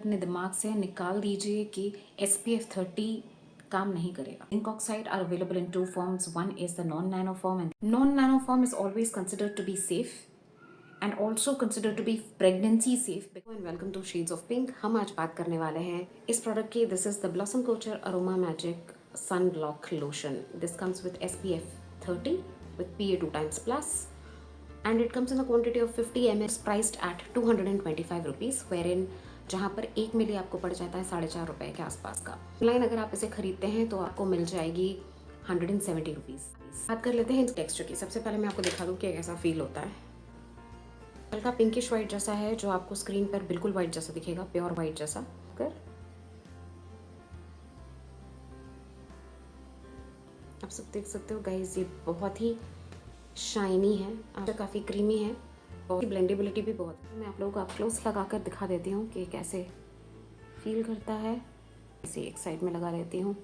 अपने दिमाग से निकाल दीजिए कि SPF 30 काम नहीं करेगा. Zinc oxide are available in two forms. One is the non-nano form, and non-nano form is always considered to be safe and also considered to be pregnancy safe. And welcome to Shades of Pink. हम आज बात करने वाले हैं इस product की. This is the Blossom Culture Aroma Magic Sunblock Lotion. This comes with SPF 30 with PA 2 times plus. And it comes in a quantity of 50 ml, priced at 225 rupees, wherein जहाँ पर 1 मिली आपको पड़ जाता है 4.5 रुपये के आसपास का. ऑनलाइन अगर आप इसे खरीदते हैं तो आपको मिल जाएगी 170 रुपीज़. बात कर लेते हैं इस टेक्सचर की. सबसे पहले मैं आपको दिखा दूँ कि कैसा फील होता है. हल्का पिंकिश वाइट जैसा है, जो आपको स्क्रीन पर बिल्कुल वाइट जैसा दिखेगा, प्योर वाइट जैसा. कर आप सब देख सकते हो गाइस, ये बहुत ही शाइनी है, काफ़ी क्रीमी है, बहुत ब्लेंडेबिलिटी भी बहुत है. मैं आप लोगों को क्लोज लगा कर दिखा देती हूँ कि कैसे फील करता है. इसे एक साइड में लगा देती हूँ.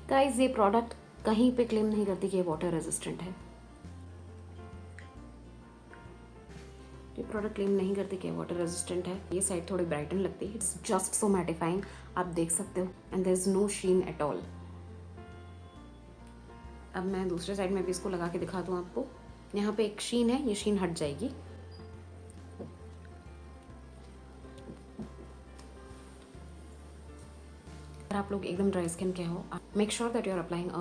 गाइस, ये प्रोडक्ट कहीं पे क्लेम नहीं करती कि ये वाटर रेजिस्टेंट है. ये प्रोडक्ट क्लेम नहीं करती कि वाटर रेजिस्टेंट है. ये साइड थोड़ी ब्राइटन लगती है. इट्स जस्ट सो मैटिफाइंग, आप देख सकते हो. And there is no sheen at all. अब मैं दूसरे साइड में भी इसको लगा के दिखा दूँ आपको. यहाँ पे एक शीन है, ये शीन हट जाएगी. अगर आप लोग एकदम ड्राई स्किन के हो, make sure that you are applying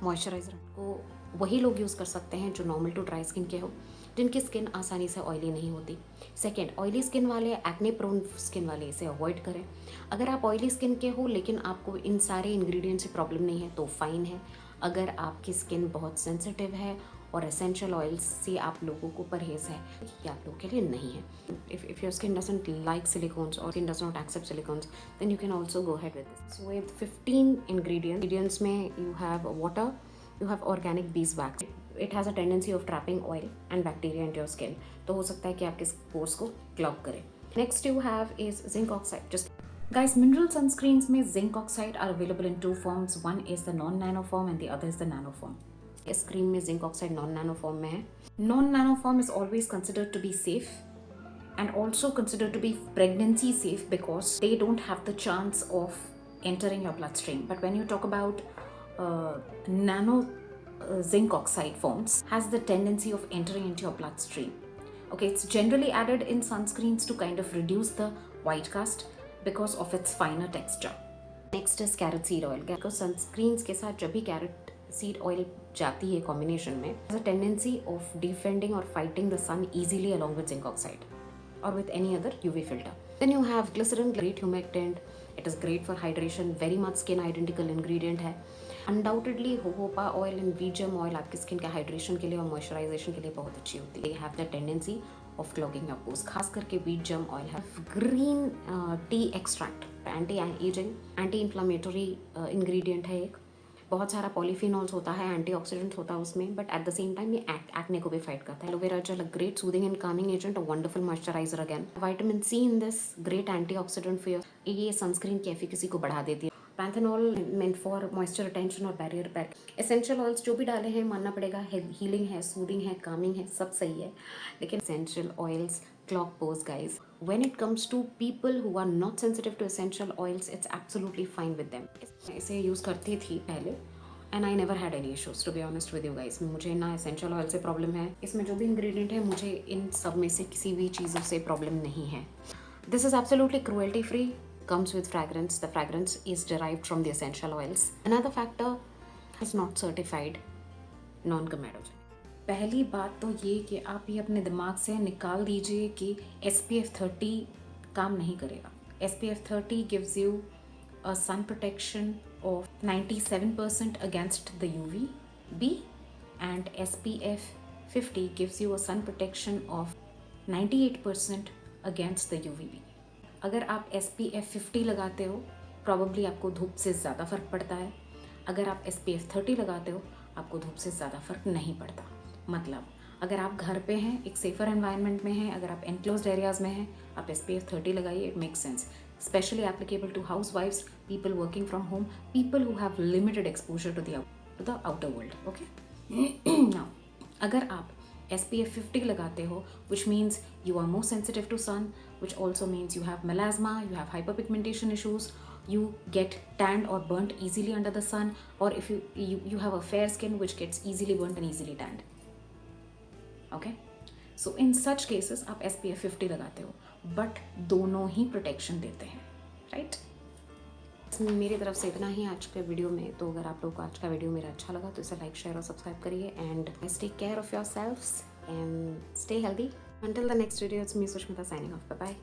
moisturiser को वही लोग यूज़ कर सकते हैं जो नॉर्मल टू ड्राई स्किन के हो, जिनकी स्किन आसानी से ऑयली नहीं होती. सेकेंड, ऑयली स्किन वाले, एक्ने प्रोन स्किन वाले इसे अवॉइड करें. अगर आप ऑयली स्किन के हो लेकिन आपको इन सारे इंग्रेडिएंट से प्रॉब्लम नहीं है तो फाइन है. अगर आपकी स्किन बहुत सेंसिटिव है और एसेंशियल ऑयल्स से आप लोगों को परहेज है, ये आप लोगों के लिए नहीं है. If your skin doesn't like silicones और skin does not accept silicones, then you can also go ahead with this. So with 15 ingredients में you have water, you have organic beeswax. It has a tendency of trapping oil and bacteria into your skin. तो हो सकता है कि आपके pores को clog करे. Next you have is zinc oxide. Just guys, mineral sunscreens में zinc oxide are available in two forms. One is the non-nano form and the other is the nano form. इस cream में zinc oxide non-nano form में है. Non-nano form is always considered to be safe and also considered to be pregnancy safe because they don't have the chance of entering your bloodstream. But when you talk about nano zinc oxide forms, has the tendency of entering into your bloodstream. Okay, it's generally added in sunscreens to kind of reduce the white cast because of its finer texture. Next is carrot seed oil. Because sunscreens के साथ जब भी carrot seed oil जाती है combination में, has a tendency of defending or fighting the sun easily along with zinc oxide or with any other UV filter. Then you have glycerin, great humectant. It is great for hydration, very much skin identical ingredient है. Undoubtedly jojoba oil and wheat germ oil आपकी skin के hydration के लिए और moisturisation के लिए बहुत अच्छी होती है. They have the tendency of clogging your pores. खास करके वीट जेम ऑयल है green tea extract, anti ageing, anti inflammatory ingredient है. एक बहुत सारा पॉलीफिनॉल्स होता है, एंटीऑक्सीडेंट्स होता है उसमें, but at the same time ये एक्ने को भी फाइट करता है. Aloe vera gel, great soothing and calming agent, a wonderful moisturiser again. Vitamin C in this, great antioxidant for ये सनस्क्रीन की एफिकेसी को बढ़ा देती है. Panthenol meant for moisture retention और बैरियर बैक. एसेंशियल ऑयल्स जो भी डाले हैं मानना पड़ेगा, हीलिंग है, सूदिंग है, कामिंग है, सब सही है. लेकिन essential oils clog pores, guys. When it comes to people who are not sensitive to essential oils, it's absolutely fine with them. इसे यूज़ करती थी पहले and I never had any issues, to be honest with you guys. मुझे ना essential oil से problem है, इसमें जो भी ingredient है मुझे इन सब में से किसी भी चीज़ों से प्रॉब्लम नहीं है. This is absolutely cruelty free, comes with fragrance. The fragrance is derived from the essential oils. Another factor is not certified non-comedogenic. पहली बात तो ये कि आप ये अपने दिमाग से निकाल दीजिए कि SPF 30 काम नहीं करेगा. SPF 30 gives you a sun protection of 97% against the UVB and SPF 50 gives you a sun protection of 98% against the UVB. अगर आप SPF 50 लगाते हो प्रॉबली आपको धूप से ज़्यादा फ़र्क पड़ता है. अगर आप SPF 30 लगाते हो आपको धूप से ज़्यादा फ़र्क नहीं पड़ता. मतलब अगर आप घर पे हैं, एक सेफर एनवायरनमेंट में हैं, अगर आप एनक्लोज्ड एरियाज़ में हैं, आप SPF 30 लगाइए. It makes sense. Specially applicable to house wifes, people working from home, people who have limited exposure to the outer world. Okay, now अगर आप SPF 50 लगाते हो, which means you are more sensitive to sun, which also means you have melasma, you have hyperpigmentation issues, you get tanned or burnt easily under the sun, or if you have a fair skin which gets easily burnt and easily tanned. Okay, so in such cases आप SPF 50 लगाते हो, but दोनों ही protection देते हैं, right? मेरी तरफ से इतना ही आज के वीडियो में। तो अगर आप लोगों को आज का वीडियो मेरा अच्छा लगा तो इसे लाइक, शेयर और सब्सक्राइब करिए and take care of your selfs and stay healthy. Until the next video, it's me Sushmita signing off, bye bye.